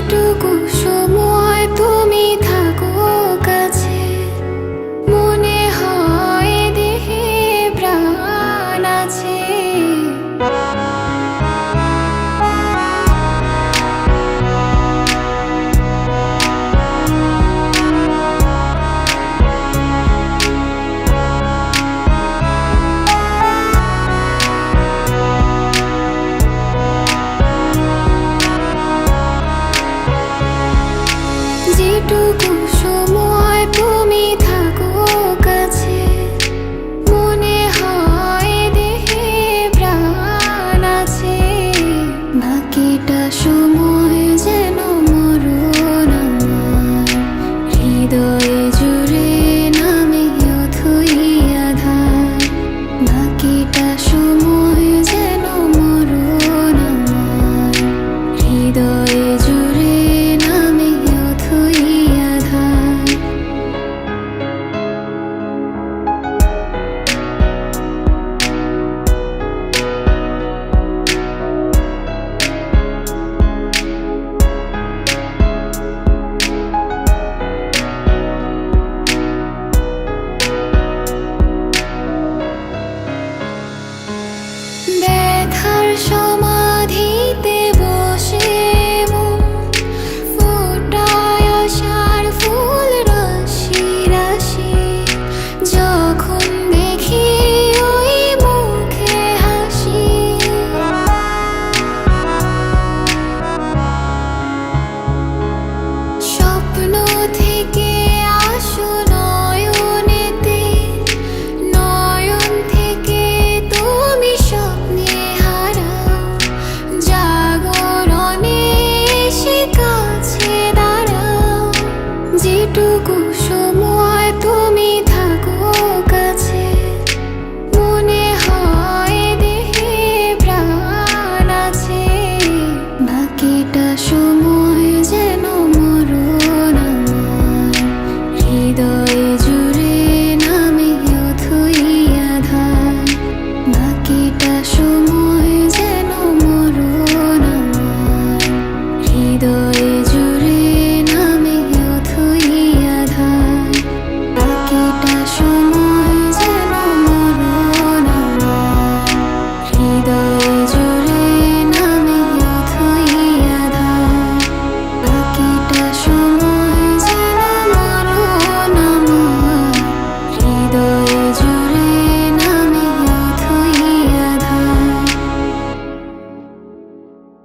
যেটুকু সময় তুমি থাকো কাছে, মনে হয় দেহে প্রাণ আছে। যেটুকু সময় তুমি থাকো কাছে, মনে হয় দেহে প্রাণ আছে। বাকিটা সময় যেন মরণ আমার, হৃদয়ে জুড়ে নামে অথই আধার। বাকিটা সময় যেন মরণ আমার, হৃদয়ে জুড়ে নামে অথই আধার। ব্যথার